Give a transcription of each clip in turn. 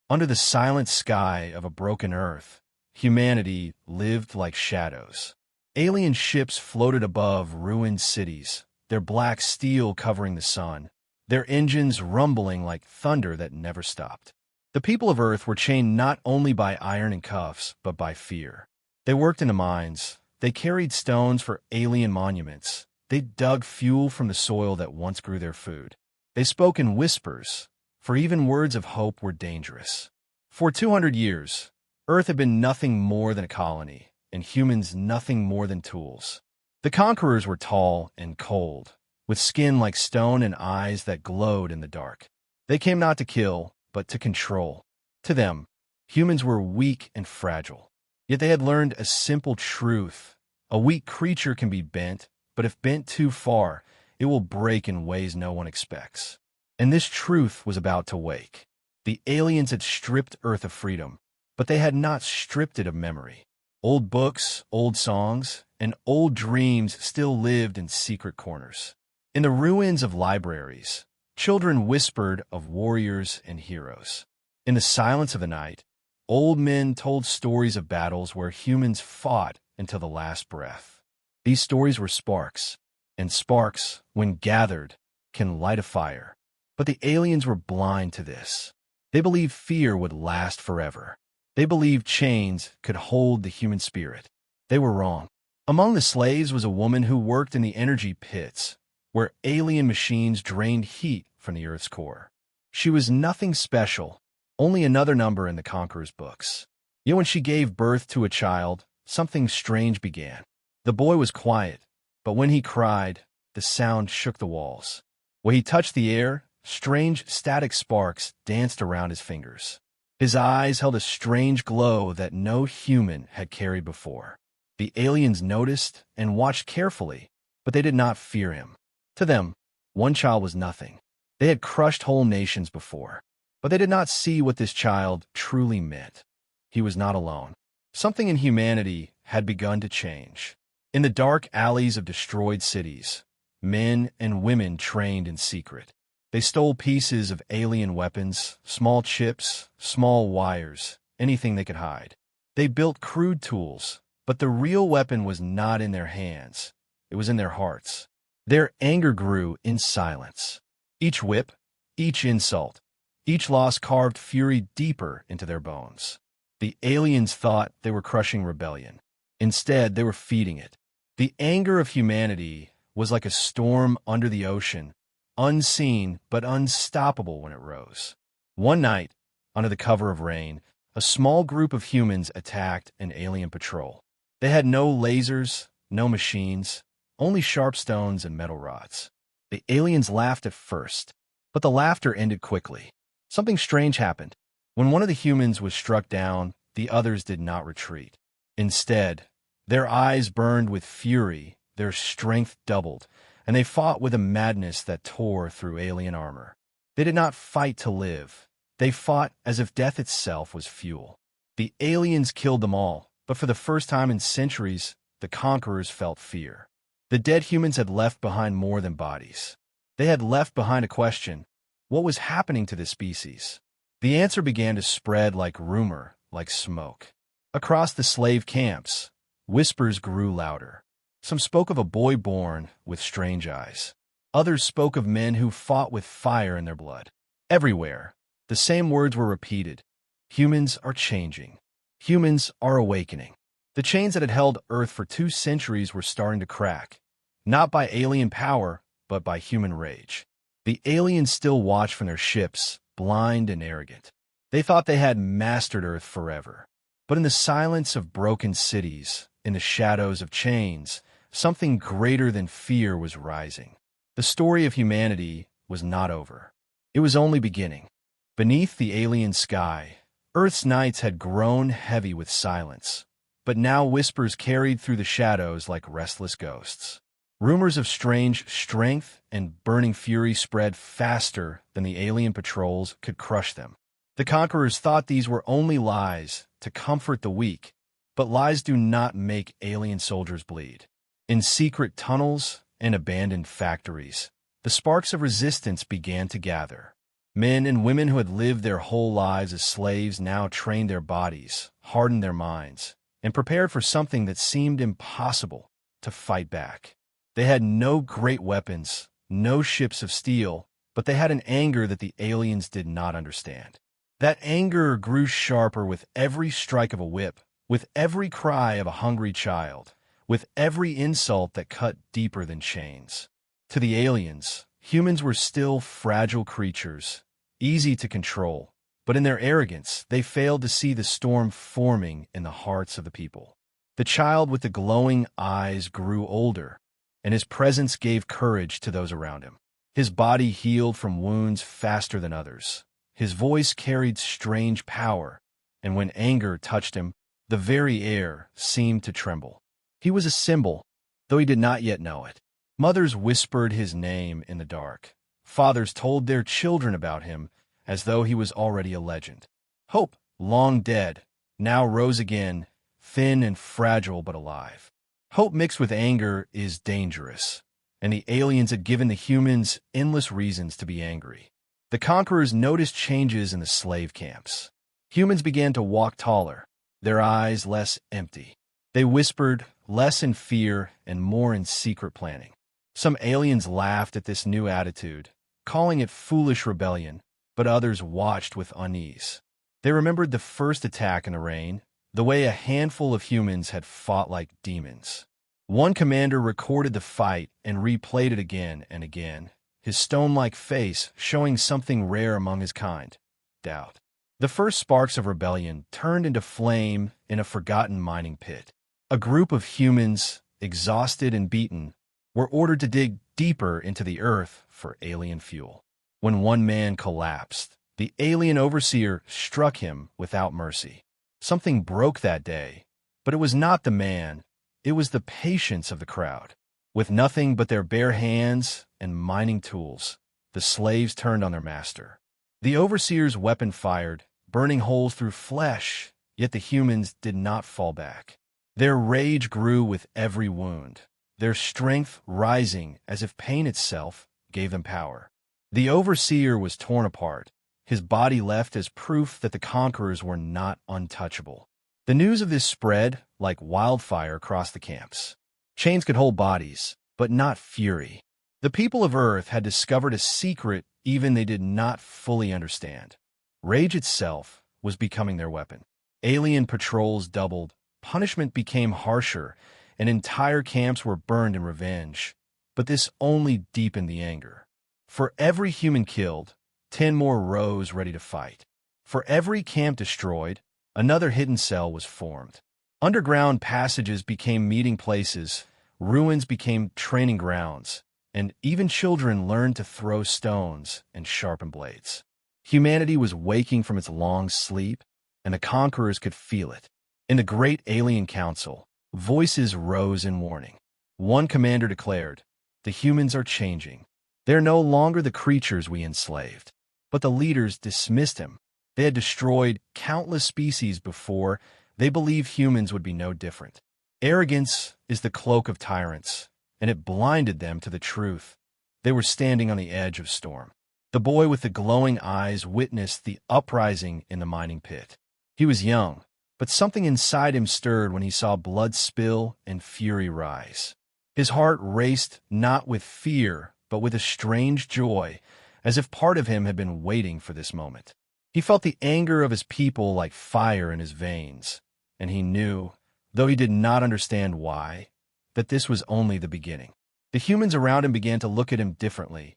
Under the silent sky of a broken Earth, humanity lived like shadows. Alien ships floated above ruined cities, their black steel covering the sun, their engines rumbling like thunder that never stopped. The people of Earth were chained not only by iron and cuffs, but by fear. They worked in the mines. They carried stones for alien monuments. They dug fuel from the soil that once grew their food. They spoke in whispers, for even words of hope were dangerous. For 200 years, Earth had been nothing more than a colony, and humans nothing more than tools. The conquerors were tall and cold, with skin like stone and eyes that glowed in the dark. They came not to kill, but to control. To them, humans were weak and fragile. Yet they had learned a simple truth. A weak creature can be bent, but if bent too far, it will break in ways no one expects. And this truth was about to wake. The aliens had stripped Earth of freedom, but they had not stripped it of memory. Old books, old songs, and old dreams still lived in secret corners. In the ruins of libraries, children whispered of warriors and heroes. In the silence of the night, old men told stories of battles where humans fought until the last breath. These stories were sparks, and sparks, when gathered, can light a fire. But the aliens were blind to this. They believed fear would last forever. They believed chains could hold the human spirit. They were wrong. Among the slaves was a woman who worked in the energy pits, where alien machines drained heat from the Earth's core. She was nothing special, only another number in the Conqueror's books. Yet when she gave birth to a child, something strange began. The boy was quiet, but when he cried, the sound shook the walls. When he touched the air, strange static sparks danced around his fingers. His eyes held a strange glow that no human had carried before. The aliens noticed and watched carefully, but they did not fear him. To them, one child was nothing. They had crushed whole nations before, but they did not see what this child truly meant. He was not alone. Something in humanity had begun to change. In the dark alleys of destroyed cities, men and women trained in secret. They stole pieces of alien weapons, small chips, small wires, anything they could hide. They built crude tools, but the real weapon was not in their hands. It was in their hearts. Their anger grew in silence. Each whip, each insult, each loss carved fury deeper into their bones. The aliens thought they were crushing rebellion. Instead, they were feeding it. The anger of humanity was like a storm under the ocean, unseen but unstoppable when it rose. One night, under the cover of rain, a small group of humans attacked an alien patrol. They had no lasers, no machines, only sharp stones and metal rods. The aliens laughed at first, but the laughter ended quickly. Something strange happened. When one of the humans was struck down, the others did not retreat. Instead, their eyes burned with fury, their strength doubled, and they fought with a madness that tore through alien armor. They did not fight to live. They fought as if death itself was fuel. The aliens killed them all, but for the first time in centuries, the conquerors felt fear. The dead humans had left behind more than bodies. They had left behind a question: what was happening to this species? The answer began to spread like rumor, like smoke. Across the slave camps, whispers grew louder. Some spoke of a boy born with strange eyes. Others spoke of men who fought with fire in their blood. Everywhere, the same words were repeated. Humans are changing. Humans are awakening. The chains that had held Earth for 2 centuries were starting to crack, not by alien power, but by human rage. The aliens still watched from their ships, blind and arrogant. They thought they had mastered Earth forever. But in the silence of broken cities, in the shadows of chains, something greater than fear was rising. The story of humanity was not over. It was only beginning. Beneath the alien sky, Earth's nights had grown heavy with silence, but now whispers carried through the shadows like restless ghosts. Rumors of strange strength and burning fury spread faster than the alien patrols could crush them. The conquerors thought these were only lies to comfort the weak, but lies do not make alien soldiers bleed. In secret tunnels and abandoned factories, the sparks of resistance began to gather. Men and women who had lived their whole lives as slaves now trained their bodies, hardened their minds, and prepared for something that seemed impossible: to fight back. They had no great weapons, no ships of steel, but they had an anger that the aliens did not understand. That anger grew sharper with every strike of a whip, with every cry of a hungry child, with every insult that cut deeper than chains. To the aliens, humans were still fragile creatures, easy to control, but in their arrogance, they failed to see the storm forming in the hearts of the people. The child with the glowing eyes grew older, and his presence gave courage to those around him. His body healed from wounds faster than others. His voice carried strange power, and when anger touched him, the very air seemed to tremble. He was a symbol, though he did not yet know it. Mothers whispered his name in the dark. Fathers told their children about him as though he was already a legend. Hope, long dead, now rose again, thin and fragile but alive. Hope mixed with anger is dangerous, and the aliens had given the humans endless reasons to be angry. The conquerors noticed changes in the slave camps. Humans began to walk taller, their eyes less empty. They whispered, less in fear and more in secret planning. Some aliens laughed at this new attitude, calling it foolish rebellion, but others watched with unease. They remembered the first attack in the rain, the way a handful of humans had fought like demons. One commander recorded the fight and replayed it again and again, his stone-like face showing something rare among his kind: doubt. The first sparks of rebellion turned into flame in a forgotten mining pit. A group of humans, exhausted and beaten, were ordered to dig deeper into the earth for alien fuel. When one man collapsed, the alien overseer struck him without mercy. Something broke that day, but it was not the man, it was the patience of the crowd. With nothing but their bare hands and mining tools, the slaves turned on their master. The overseer's weapon fired, burning holes through flesh, yet the humans did not fall back. Their rage grew with every wound, their strength rising as if pain itself gave them power. The overseer was torn apart, his body left as proof that the conquerors were not untouchable. The news of this spread like wildfire across the camps. Chains could hold bodies, but not fury. The people of Earth had discovered a secret even they did not fully understand. Rage itself was becoming their weapon. Alien patrols doubled, punishment became harsher, and entire camps were burned in revenge. But this only deepened the anger. For every human killed, 10 more rose ready to fight. For every camp destroyed, another hidden cell was formed. Underground passages became meeting places, ruins became training grounds, and even children learned to throw stones and sharpen blades. Humanity was waking from its long sleep, and the conquerors could feel it. In the great alien council, voices rose in warning. One commander declared, "The humans are changing. They're no longer the creatures we enslaved." But the leaders dismissed him. They had destroyed countless species before. They believed humans would be no different. Arrogance is the cloak of tyrants, and it blinded them to the truth. They were standing on the edge of storm. The boy with the glowing eyes witnessed the uprising in the mining pit. He was young, but something inside him stirred when he saw blood spill and fury rise. His heart raced not with fear, but with a strange joy, as if part of him had been waiting for this moment. He felt the anger of his people like fire in his veins, and he knew, though he did not understand why, that this was only the beginning. The humans around him began to look at him differently,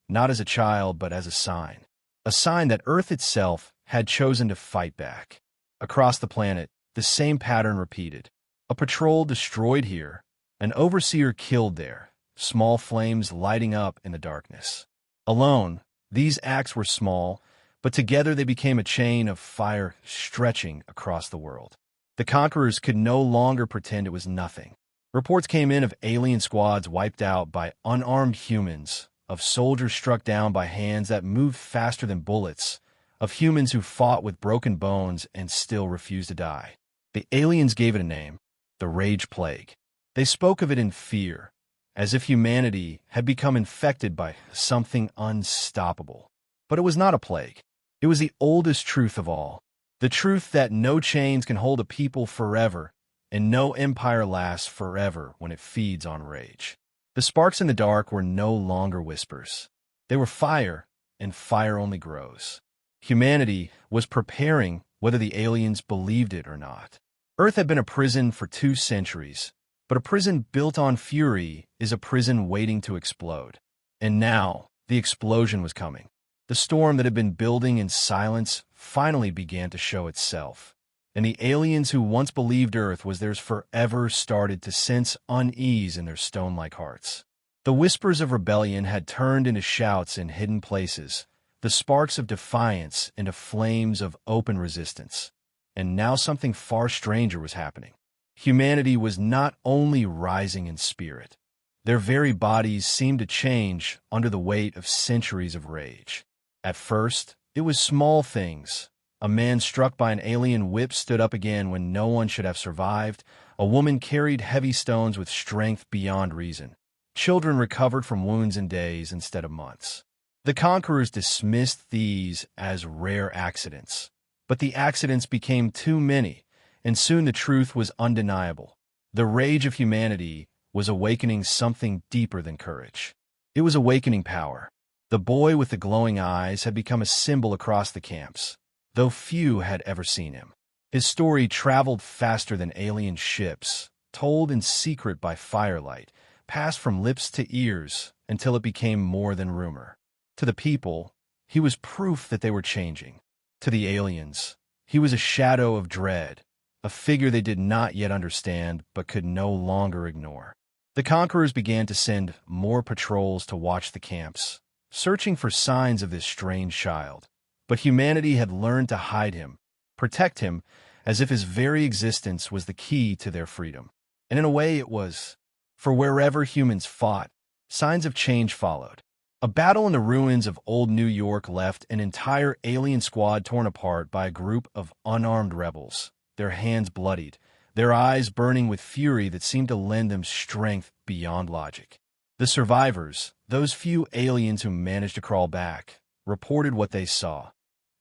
not as a child, but as a sign that Earth itself had chosen to fight back. Across the planet, the same pattern repeated. A patrol destroyed here, an overseer killed there, small flames lighting up in the darkness. Alone, these acts were small, but together they became a chain of fire stretching across the world. The conquerors could no longer pretend it was nothing. Reports came in of alien squads wiped out by unarmed humans, of soldiers struck down by hands that moved faster than bullets, of humans who fought with broken bones and still refused to die. The aliens gave it a name: the Rage Plague. They spoke of it in fear, as if humanity had become infected by something unstoppable. But it was not a plague. It was the oldest truth of all. The truth that no chains can hold a people forever, and no empire lasts forever when it feeds on rage. The sparks in the dark were no longer whispers. They were fire, and fire only grows. Humanity was preparing whether the aliens believed it or not. Earth had been a prison for 2 centuries, but a prison built on fury is a prison waiting to explode. And now, the explosion was coming. The storm that had been building in silence finally began to show itself, and the aliens who once believed Earth was theirs forever started to sense unease in their stone-like hearts. The whispers of rebellion had turned into shouts in hidden places, the sparks of defiance into flames of open resistance. And now something far stranger was happening. Humanity was not only rising in spirit. Their very bodies seemed to change under the weight of centuries of rage. At first, it was small things. A man struck by an alien whip stood up again when no one should have survived. A woman carried heavy stones with strength beyond reason. Children recovered from wounds in days instead of months. The conquerors dismissed these as rare accidents. But the accidents became too many, and soon the truth was undeniable. The rage of humanity was awakening something deeper than courage. It was awakening power. The boy with the glowing eyes had become a symbol across the camps, though few had ever seen him. His story traveled faster than alien ships, told in secret by firelight, passed from lips to ears until it became more than rumor. To the people, he was proof that they were changing. To the aliens, he was a shadow of dread, a figure they did not yet understand but could no longer ignore. The conquerors began to send more patrols to watch the camps, searching for signs of this strange child. But humanity had learned to hide him, protect him, as if his very existence was the key to their freedom. And in a way it was. For wherever humans fought, signs of change followed. A battle in the ruins of old New York left an entire alien squad torn apart by a group of unarmed rebels, their hands bloodied, their eyes burning with fury that seemed to lend them strength beyond logic. The survivors, those few aliens who managed to crawl back, reported what they saw.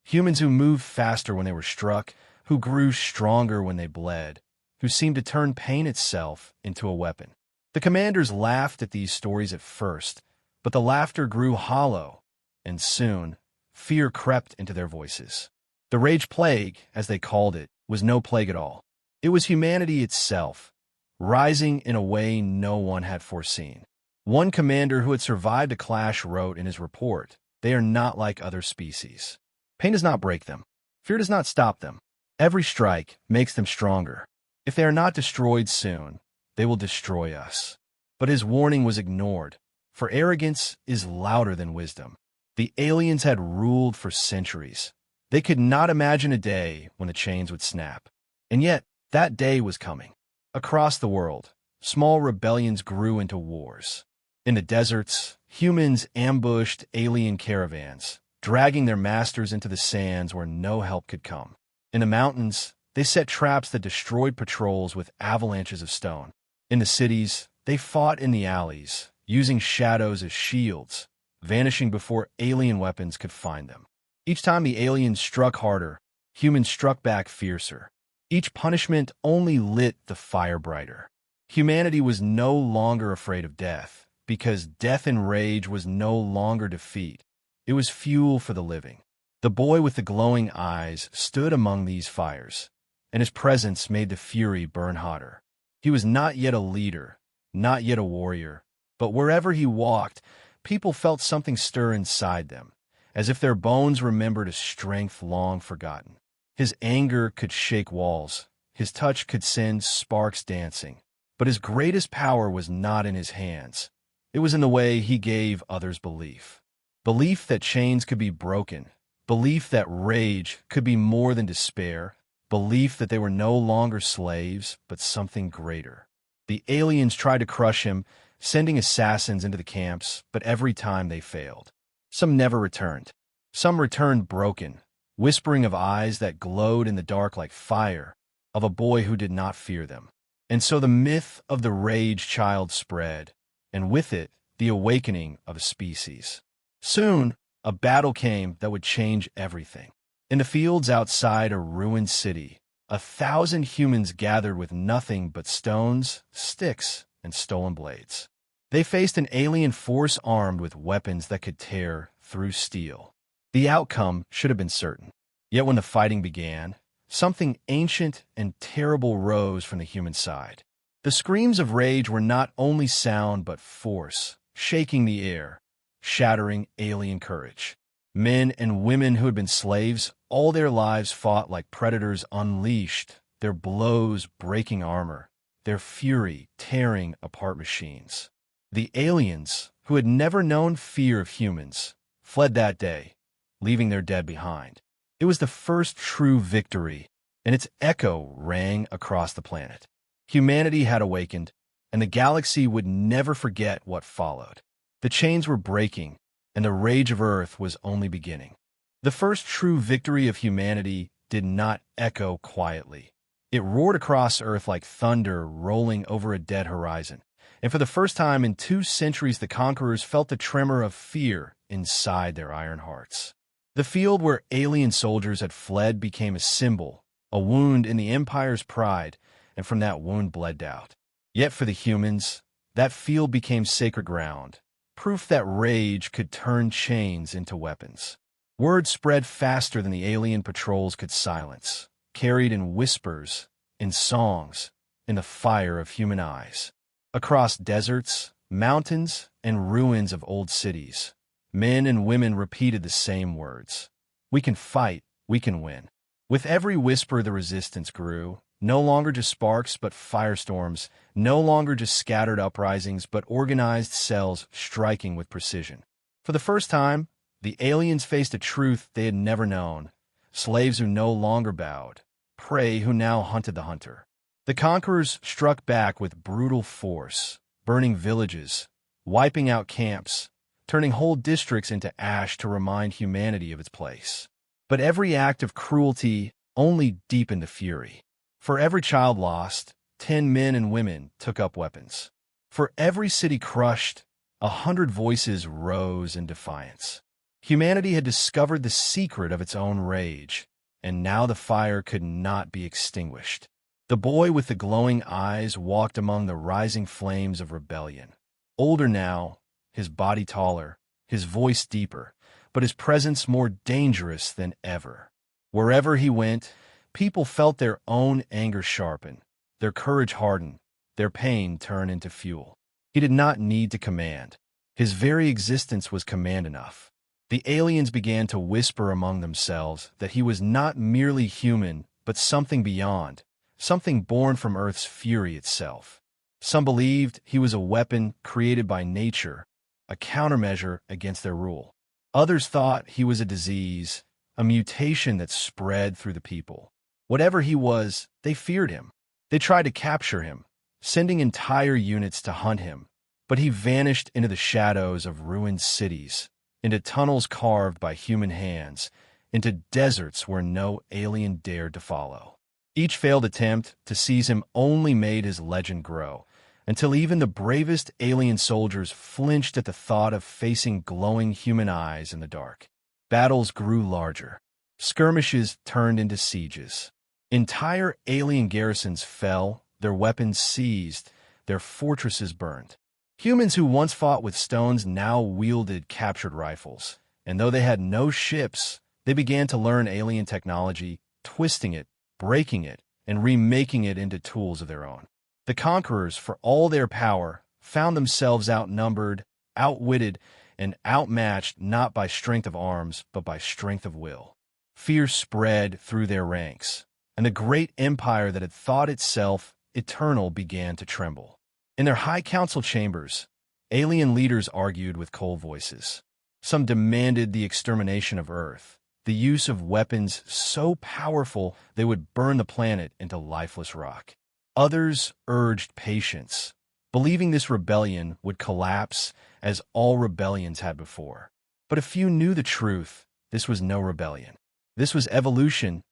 Humans who moved faster when they were struck, who grew stronger when they bled, who seemed to turn pain itself into a weapon. The commanders laughed at these stories at first, but the laughter grew hollow, and soon, fear crept into their voices. The rage plague, as they called it, was no plague at all. It was humanity itself, rising in a way no one had foreseen. One commander who had survived a clash wrote in his report, "They are not like other species. Pain does not break them. Fear does not stop them. Every strike makes them stronger. If they are not destroyed soon, they will destroy us." But his warning was ignored, for arrogance is louder than wisdom. The aliens had ruled for centuries. They could not imagine a day when the chains would snap. And yet, that day was coming. Across the world, small rebellions grew into wars. In the deserts, humans ambushed alien caravans, dragging their masters into the sands where no help could come. In the mountains, they set traps that destroyed patrols with avalanches of stone. In the cities, they fought in the alleys, using shadows as shields, vanishing before alien weapons could find them. Each time the aliens struck harder, humans struck back fiercer. Each punishment only lit the fire brighter. Humanity was no longer afraid of death, because death and rage was no longer defeat. It was fuel for the living. The boy with the glowing eyes stood among these fires, and his presence made the fury burn hotter. He was not yet a leader, not yet a warrior, but wherever he walked, people felt something stir inside them, as if their bones remembered a strength long forgotten. His anger could shake walls, his touch could send sparks dancing, but his greatest power was not in his hands. It was in the way he gave others belief. Belief that chains could be broken, belief that rage could be more than despair, belief that they were no longer slaves, but something greater. The aliens tried to crush him, sending assassins into the camps, but every time they failed. Some never returned. Some returned broken, whispering of eyes that glowed in the dark like fire, of a boy who did not fear them. And so the myth of the rage child spread, and with it, the awakening of a species. Soon, A battle came that would change everything. In the fields outside a ruined city, 1,000 humans gathered with nothing but stones, sticks, and stolen blades. They faced an alien force armed with weapons that could tear through steel. The outcome should have been certain. Yet when the fighting began, something ancient and terrible rose from the human side. The screams of rage were not only sound but force, shaking the air, shattering alien courage. Men and women who had been slaves all their lives fought like predators unleashed, their blows breaking armor, their fury tearing apart machines. The aliens, who had never known fear of humans, fled that day, leaving their dead behind. It was the first true victory, and its echo rang across the planet. Humanity had awakened, and the galaxy would never forget what followed. The chains were breaking, and the rage of Earth was only beginning. The first true victory of humanity did not echo quietly. It roared across Earth like thunder rolling over a dead horizon, and for the first time in 2 centuries the conquerors felt the tremor of fear inside their iron hearts. The field where alien soldiers had fled became a symbol, a wound in the Empire's pride, and from that wound bled out. Yet for the humans, that field became sacred ground, proof that rage could turn chains into weapons. Word spread faster than the alien patrols could silence, carried in whispers, in songs, in the fire of human eyes. Across deserts, mountains, and ruins of old cities, men and women repeated the same words. We can fight, we can win. With every whisper the resistance grew, no longer just sparks but firestorms, no longer just scattered uprisings but organized cells striking with precision. For the first time, the aliens faced a truth they had never known, slaves who no longer bowed, prey who now hunted the hunter. The conquerors struck back with brutal force, burning villages, wiping out camps, turning whole districts into ash to remind humanity of its place. But every act of cruelty only deepened the fury. For every child lost, 10 men and women took up weapons. For every city crushed, 100 voices rose in defiance. Humanity had discovered the secret of its own rage, and now the fire could not be extinguished. The boy with the glowing eyes walked among the rising flames of rebellion. Older now, his body taller, his voice deeper, but his presence more dangerous than ever. Wherever he went, people felt their own anger sharpen, their courage harden, their pain turn into fuel. He did not need to command. His very existence was command enough. The aliens began to whisper among themselves that he was not merely human, but something beyond, something born from Earth's fury itself. Some believed he was a weapon created by nature, a countermeasure against their rule. Others thought he was a disease, a mutation that spread through the people. Whatever he was, they feared him. They tried to capture him, sending entire units to hunt him, but he vanished into the shadows of ruined cities, into tunnels carved by human hands, into deserts where no alien dared to follow. Each failed attempt to seize him only made his legend grow, until even the bravest alien soldiers flinched at the thought of facing glowing human eyes in the dark. Battles grew larger. Skirmishes turned into sieges. Entire alien garrisons fell, their weapons seized, their fortresses burned. Humans who once fought with stones now wielded captured rifles, and though they had no ships, they began to learn alien technology, twisting it, breaking it, and remaking it into tools of their own. The conquerors, for all their power, found themselves outnumbered, outwitted, and outmatched not by strength of arms, but by strength of will. Fear spread through their ranks, and the great empire that had thought itself eternal began to tremble. In their high council chambers, alien leaders argued with cold voices. Some demanded the extermination of Earth, the use of weapons so powerful they would burn the planet into lifeless rock. Others urged patience, believing this rebellion would collapse as all rebellions had before. But a few knew the truth. This was no rebellion. This was evolution,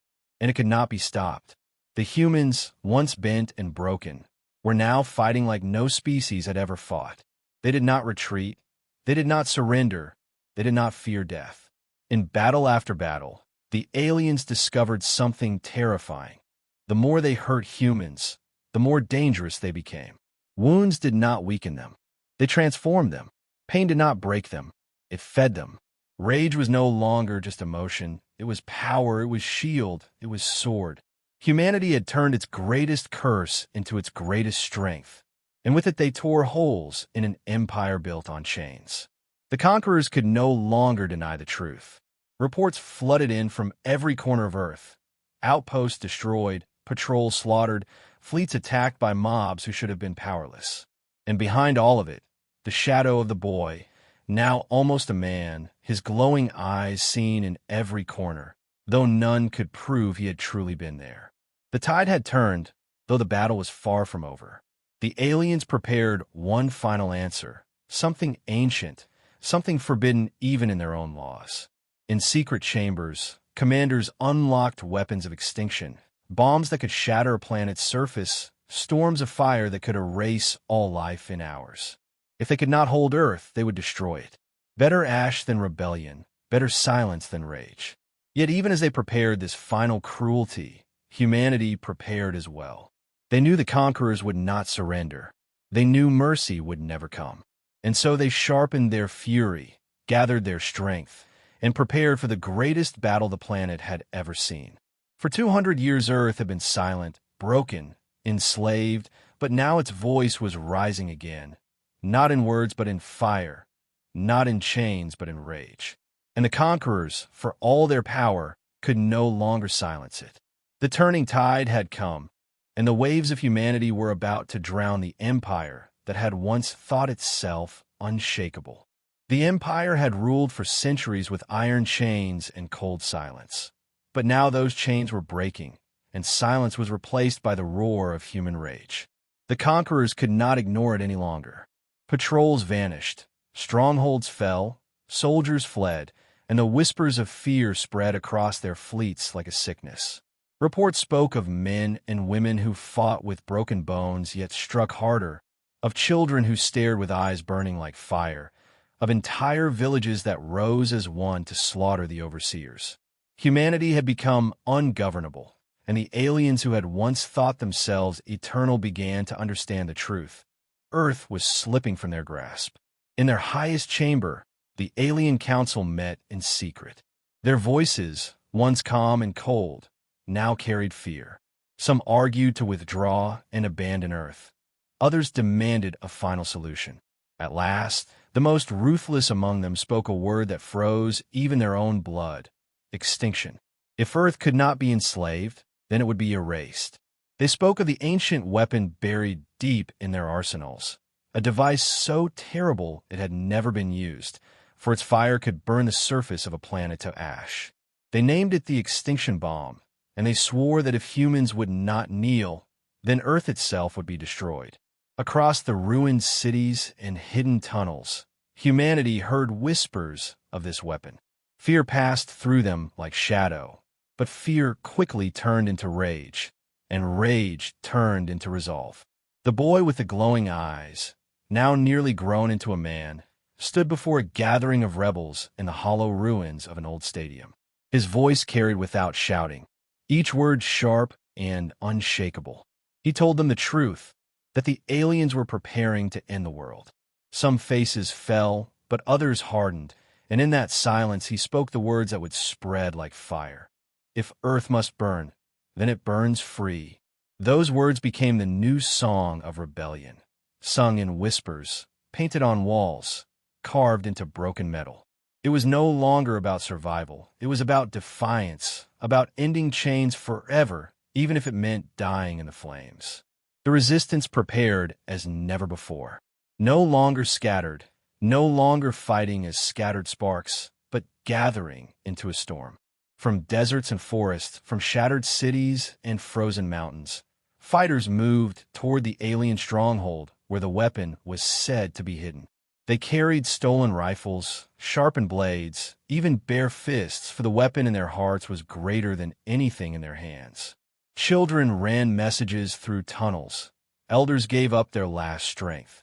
and it could not be stopped. The humans, once bent and broken, were now fighting like no species had ever fought. They did not retreat. They did not surrender. They did not fear death. In battle after battle, the aliens discovered something terrifying. The more they hurt humans, the more dangerous they became. Wounds did not weaken them. They transformed them. Pain did not break them. It fed them. Rage was no longer just emotion. It was power. It was shield. It was sword. Humanity had turned its greatest curse into its greatest strength, and with it they tore holes in an empire built on chains. The conquerors could no longer deny the truth. Reports flooded in from every corner of Earth. Outposts destroyed, patrols slaughtered, fleets attacked by mobs who should have been powerless. And behind all of it, the shadow of the boy, now almost a man, his glowing eyes seen in every corner, though none could prove he had truly been there. The tide had turned, though the battle was far from over. The aliens prepared one final answer, something ancient, something forbidden even in their own laws. In secret chambers, commanders unlocked weapons of extinction, bombs that could shatter a planet's surface, storms of fire that could erase all life in hours. If they could not hold Earth, they would destroy it. Better ash than rebellion, better silence than rage. Yet even as they prepared this final cruelty, humanity prepared as well. They knew the conquerors would not surrender. They knew mercy would never come. And so they sharpened their fury, gathered their strength, and prepared for the greatest battle the planet had ever seen. For 200 years Earth had been silent, broken, enslaved, but now its voice was rising again, not in words but in fire, not in chains but in rage. And the conquerors, for all their power, could no longer silence it. The turning tide had come, and the waves of humanity were about to drown the empire that had once thought itself unshakable. The empire had ruled for centuries with iron chains and cold silence. But now those chains were breaking, and silence was replaced by the roar of human rage. The conquerors could not ignore it any longer. Patrols vanished, strongholds fell, soldiers fled, and the whispers of fear spread across their fleets like a sickness. Reports spoke of men and women who fought with broken bones yet struck harder, of children who stared with eyes burning like fire, of entire villages that rose as one to slaughter the overseers. Humanity had become ungovernable, and the aliens who had once thought themselves eternal began to understand the truth. Earth was slipping from their grasp. In their highest chamber, the alien council met in secret. Their voices, once calm and cold, now carried fear. Some argued to withdraw and abandon Earth. Others demanded a final solution. At last, the most ruthless among them spoke a word that froze even their own blood: extinction. If Earth could not be enslaved, then it would be erased. They spoke of the ancient weapon buried deep in their arsenals, a device so terrible it had never been used, for its fire could burn the surface of a planet to ash. They named it the extinction bomb, and they swore that if humans would not kneel, then Earth itself would be destroyed. Across the ruined cities and hidden tunnels, humanity heard whispers of this weapon. Fear passed through them like shadow, but fear quickly turned into rage, and rage turned into resolve. The boy with the glowing eyes, now nearly grown into a man, stood before a gathering of rebels in the hollow ruins of an old stadium. His voice carried without shouting, each word sharp and unshakable. He told them the truth, that the aliens were preparing to end the world. Some faces fell, but others hardened, and in that silence he spoke the words that would spread like fire. If Earth must burn, then it burns free. Those words became the new song of rebellion, sung in whispers, painted on walls, carved into broken metal. It was no longer about survival. It was about defiance, about ending chains forever, even if it meant dying in the flames. The resistance prepared as never before. No longer scattered, no longer fighting as scattered sparks, but gathering into a storm. From deserts and forests, from shattered cities and frozen mountains, fighters moved toward the alien stronghold where the weapon was said to be hidden. They carried stolen rifles, sharpened blades, even bare fists, for the weapon in their hearts was greater than anything in their hands. Children ran messages through tunnels. Elders gave up their last strength.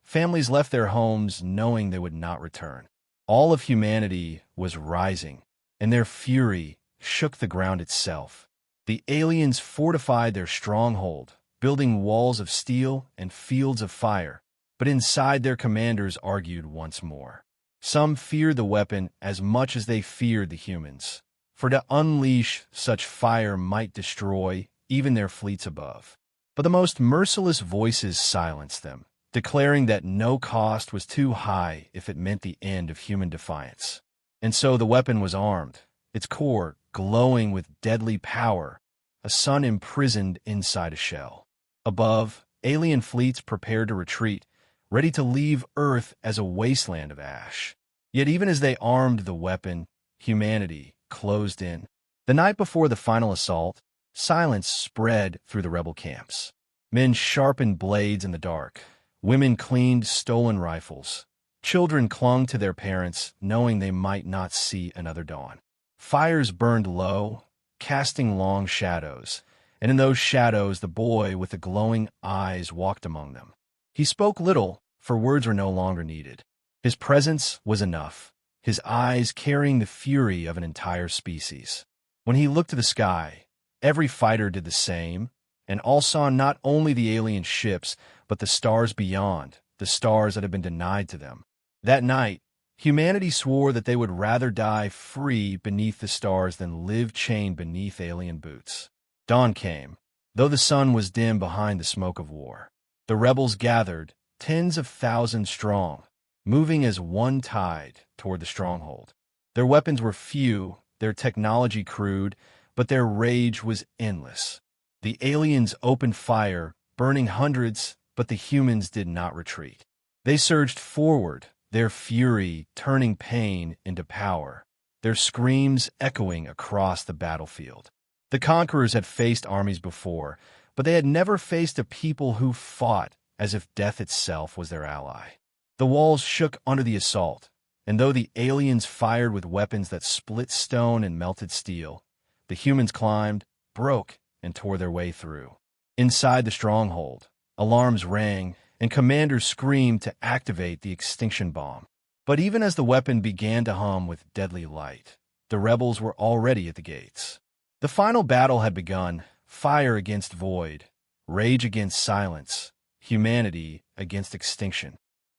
Families left their homes knowing they would not return. All of humanity was rising, and their fury shook the ground itself. The aliens fortified their stronghold, building walls of steel and fields of fire, but inside their commanders argued once more. Some feared the weapon as much as they feared the humans, for to unleash such fire might destroy even their fleets above. But the most merciless voices silenced them, declaring that no cost was too high if it meant the end of human defiance. And so the weapon was armed, its core glowing with deadly power, a sun imprisoned inside a shell. Above, alien fleets prepared to retreat, ready to leave Earth as a wasteland of ash. Yet even as they armed the weapon, humanity closed in. The night before the final assault, silence spread through the rebel camps. Men sharpened blades in the dark. Women cleaned stolen rifles. Children clung to their parents, knowing they might not see another dawn. Fires burned low, casting long shadows, and in those shadows the boy with the glowing eyes walked among them. He spoke little, for words were no longer needed. His presence was enough, his eyes carrying the fury of an entire species. When he looked to the sky, every fighter did the same, and all saw not only the alien ships, but the stars beyond, the stars that had been denied to them. That night, humanity swore that they would rather die free beneath the stars than live chained beneath alien boots. Dawn came, though the sun was dim behind the smoke of war. The rebels gathered, tens of thousands strong, moving as one tide toward the stronghold. Their weapons were few, their technology crude, but their rage was endless. The aliens opened fire, burning hundreds, but the humans did not retreat. They surged forward, their fury turning pain into power, their screams echoing across the battlefield. The conquerors had faced armies before, but they had never faced a people who fought as if death itself was their ally. The walls shook under the assault, and though the aliens fired with weapons that split stone and melted steel, the humans climbed, broke, and tore their way through. Inside the stronghold, alarms rang, and commanders screamed to activate the extinction bomb. But even as the weapon began to hum with deadly light, the rebels were already at the gates. The final battle had begun, fire against void, rage against silence, humanity against extinction.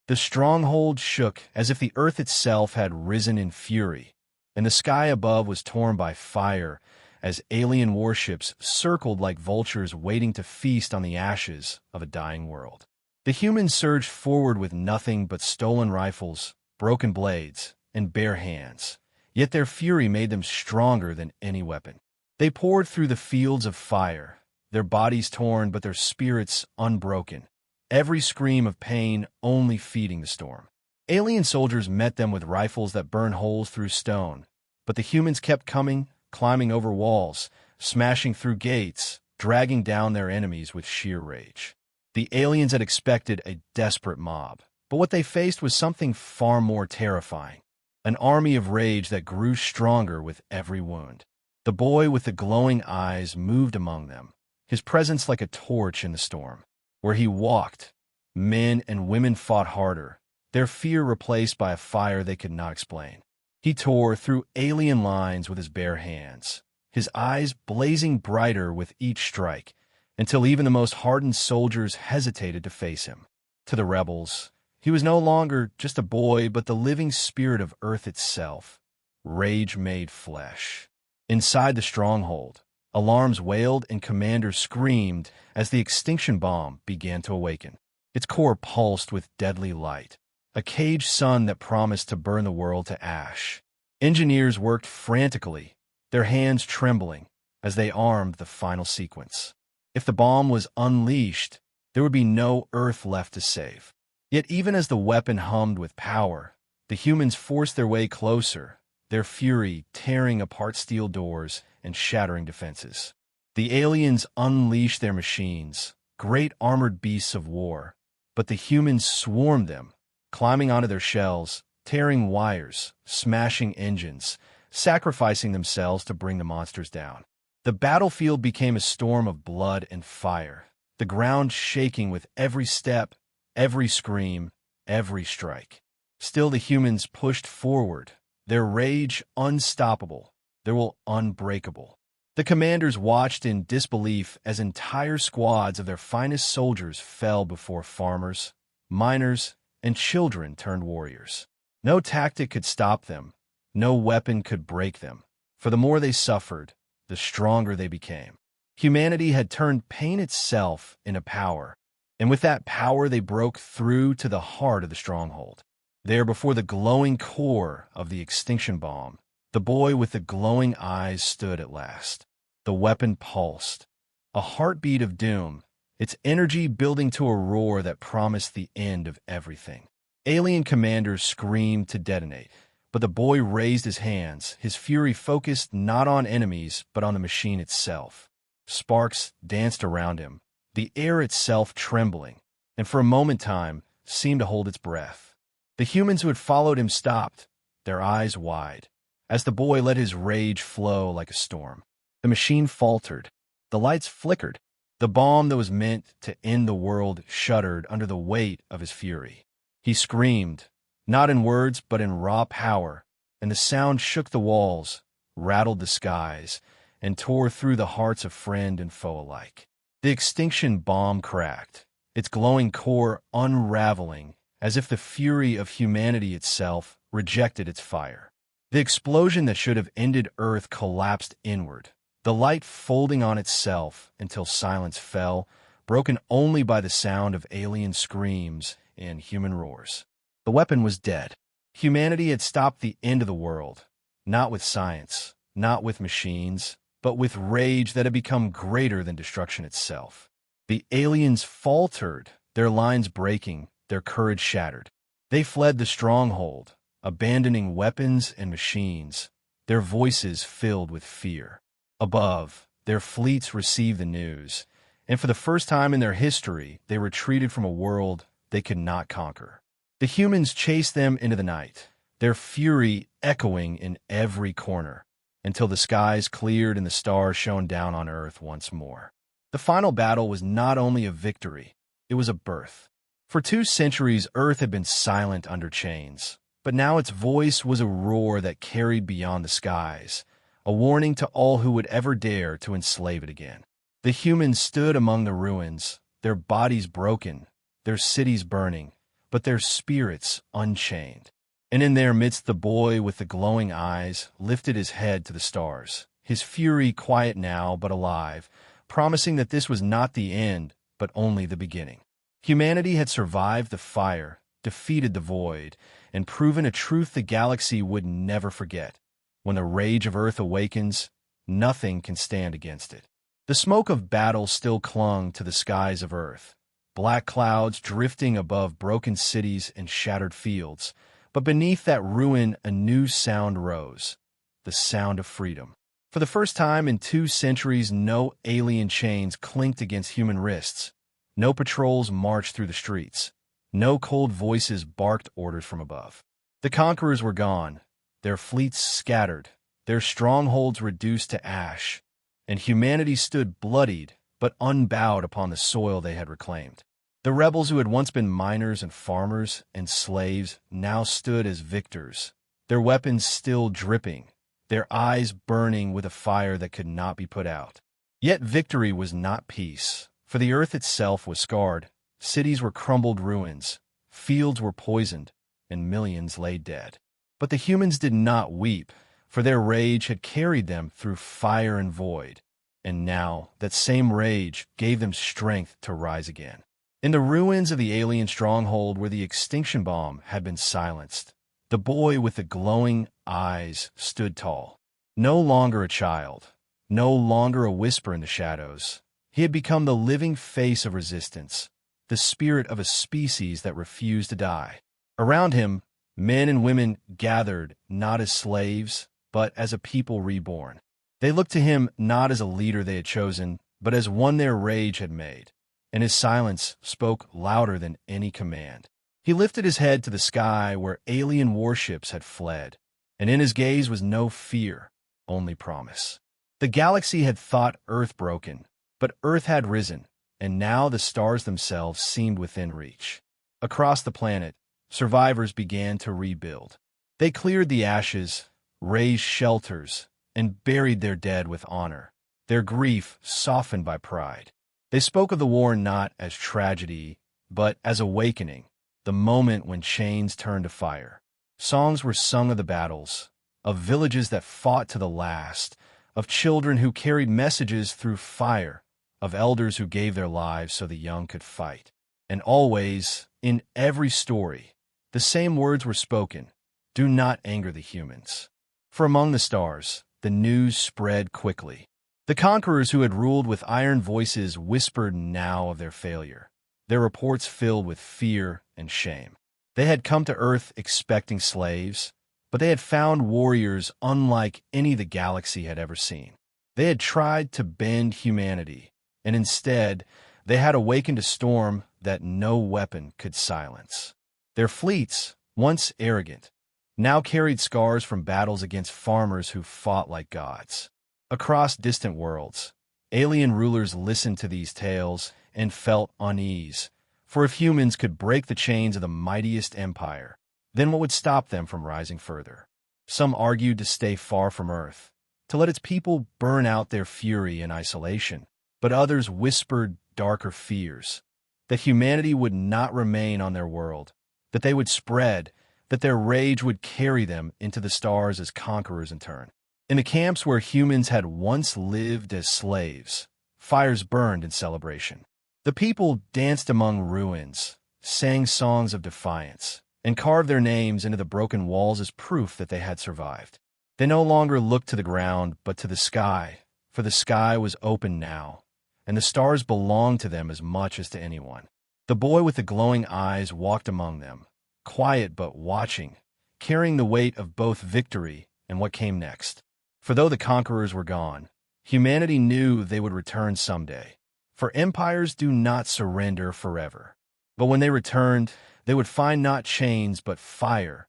The stronghold shook as if the earth itself had risen in fury, and the sky above was torn by fire as alien warships circled like vultures waiting to feast on the ashes of a dying world. The humans surged forward with nothing but stolen rifles, broken blades, and bare hands, yet their fury made them stronger than any weapon. They poured through the fields of fire, their bodies torn but their spirits unbroken, every scream of pain only feeding the storm. Alien soldiers met them with rifles that burned holes through stone, but the humans kept coming, climbing over walls, smashing through gates, dragging down their enemies with sheer rage. The aliens had expected a desperate mob, but what they faced was something far more terrifying, an army of rage that grew stronger with every wound. The boy with the glowing eyes moved among them, his presence like a torch in the storm. Where he walked, men and women fought harder, their fear replaced by a fire they could not explain. He tore through alien lines with his bare hands, his eyes blazing brighter with each strike, until even the most hardened soldiers hesitated to face him. To the rebels, he was no longer just a boy, but the living spirit of Earth itself, rage made flesh. Inside the stronghold, alarms wailed and commanders screamed as the extinction bomb began to awaken. Its core pulsed with deadly light, a caged sun that promised to burn the world to ash. Engineers worked frantically, their hands trembling, as they armed the final sequence. If the bomb was unleashed, there would be no Earth left to save. Yet even as the weapon hummed with power, the humans forced their way closer, their fury tearing apart steel doors and shattering defenses. The aliens unleashed their machines, great armored beasts of war, but the humans swarmed them, climbing onto their shells, tearing wires, smashing engines, sacrificing themselves to bring the monsters down. The battlefield became a storm of blood and fire, the ground shaking with every step, every scream, every strike. Still the humans pushed forward, their rage unstoppable, They were unbreakable. The commanders watched in disbelief as entire squads of their finest soldiers fell before farmers, miners, and children turned warriors. No tactic could stop them. No weapon could break them. For the more they suffered, the stronger they became. Humanity had turned pain itself into power, and with that power they broke through to the heart of the stronghold. There, before the glowing core of the extinction bomb, the boy with the glowing eyes stood at last. The weapon pulsed, a heartbeat of doom, its energy building to a roar that promised the end of everything. Alien commanders screamed to detonate, but the boy raised his hands, his fury focused not on enemies but on the machine itself. Sparks danced around him, the air itself trembling, and for a moment time seemed to hold its breath. The humans who had followed him stopped, their eyes wide, as the boy let his rage flow like a storm. The machine faltered. The lights flickered. The bomb that was meant to end the world shuddered under the weight of his fury. He screamed, not in words but in raw power, and the sound shook the walls, rattled the skies, and tore through the hearts of friend and foe alike. The extinction bomb cracked, its glowing core unraveling as if the fury of humanity itself rejected its fire. The explosion that should have ended Earth collapsed inward, the light folding on itself until silence fell, broken only by the sound of alien screams and human roars. The weapon was dead. Humanity had stopped the end of the world, not with science, not with machines, but with rage that had become greater than destruction itself. The aliens faltered, their lines breaking, their courage shattered. They fled the stronghold, abandoning weapons and machines, their voices filled with fear. Above, their fleets received the news, and for the first time in their history, they retreated from a world they could not conquer. The humans chased them into the night, their fury echoing in every corner, until the skies cleared and the stars shone down on Earth once more. The final battle was not only a victory, it was a birth. For 2 centuries, Earth had been silent under chains, but now its voice was a roar that carried beyond the skies, a warning to all who would ever dare to enslave it again. The humans stood among the ruins, their bodies broken, their cities burning, but their spirits unchained. And in their midst the boy with the glowing eyes lifted his head to the stars, his fury quiet now but alive, promising that this was not the end, but only the beginning. Humanity had survived the fire, defeated the void, and proven a truth the galaxy would never forget. When the rage of Earth awakens, nothing can stand against it. The smoke of battle still clung to the skies of Earth, black clouds drifting above broken cities and shattered fields, but beneath that ruin a new sound rose, the sound of freedom. For the first time in 2 centuries, no alien chains clinked against human wrists, no patrols marched through the streets, no cold voices barked orders from above. The conquerors were gone, their fleets scattered, their strongholds reduced to ash, and humanity stood bloodied but unbowed upon the soil they had reclaimed. The rebels who had once been miners and farmers and slaves now stood as victors, their weapons still dripping, their eyes burning with a fire that could not be put out. Yet victory was not peace, for the earth itself was scarred, cities were crumbled ruins, fields were poisoned, and millions lay dead. But the humans did not weep, for their rage had carried them through fire and void, and now that same rage gave them strength to rise again. In the ruins of the alien stronghold where the extinction bomb had been silenced, the boy with the glowing eyes stood tall. No longer a child, no longer a whisper in the shadows. He had become the living face of resistance, the spirit of a species that refused to die. Around him, men and women gathered not as slaves, but as a people reborn. They looked to him not as a leader they had chosen, but as one their rage had made, and his silence spoke louder than any command. He lifted his head to the sky where alien warships had fled, and in his gaze was no fear, only promise. The galaxy had thought Earth broken, but Earth had risen, and now the stars themselves seemed within reach. Across the planet, survivors began to rebuild. They cleared the ashes, raised shelters, and buried their dead with honor, their grief softened by pride. They spoke of the war not as tragedy, but as awakening, the moment when chains turned to fire. Songs were sung of the battles, of villages that fought to the last, of children who carried messages through fire, of elders who gave their lives so the young could fight. And always, in every story, the same words were spoken: do not anger the humans. For among the stars, the news spread quickly. The conquerors who had ruled with iron voices whispered now of their failure, their reports filled with fear and shame. They had come to Earth expecting slaves, but they had found warriors unlike any the galaxy had ever seen. They had tried to bend humanity, and instead, they had awakened a storm that no weapon could silence. Their fleets, once arrogant, now carried scars from battles against farmers who fought like gods. Across distant worlds, alien rulers listened to these tales and felt unease, for if humans could break the chains of the mightiest empire, then what would stop them from rising further? Some argued to stay far from Earth, to let its people burn out their fury in isolation, but others whispered darker fears, that humanity would not remain on their world, that they would spread, that their rage would carry them into the stars as conquerors in turn. In the camps where humans had once lived as slaves, fires burned in celebration. The people danced among ruins, sang songs of defiance, and carved their names into the broken walls as proof that they had survived. They no longer looked to the ground, but to the sky, for the sky was open now, and the stars belonged to them as much as to anyone. The boy with the glowing eyes walked among them, quiet but watching, carrying the weight of both victory and what came next. For though the conquerors were gone, humanity knew they would return someday. For empires do not surrender forever. But when they returned, they would find not chains but fire,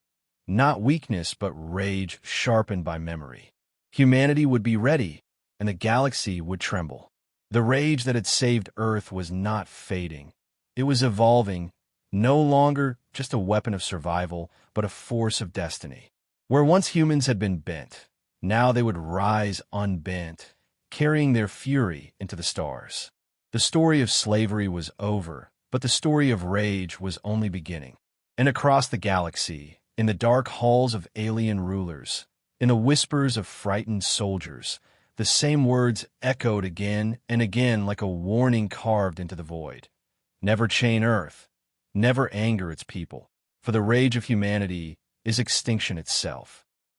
not weakness but rage sharpened by memory. Humanity would be ready, and the galaxy would tremble. The rage that had saved Earth was not fading. It was evolving, no longer just a weapon of survival, but a force of destiny. Where once humans had been bent, now they would rise unbent, carrying their fury into the stars. The story of slavery was over, but the story of rage was only beginning. And across the galaxy, in the dark halls of alien rulers, in the whispers of frightened soldiers, the same words echoed again and again like a warning carved into the void. Never chain Earth, never anger its people, for the rage of humanity is extinction itself.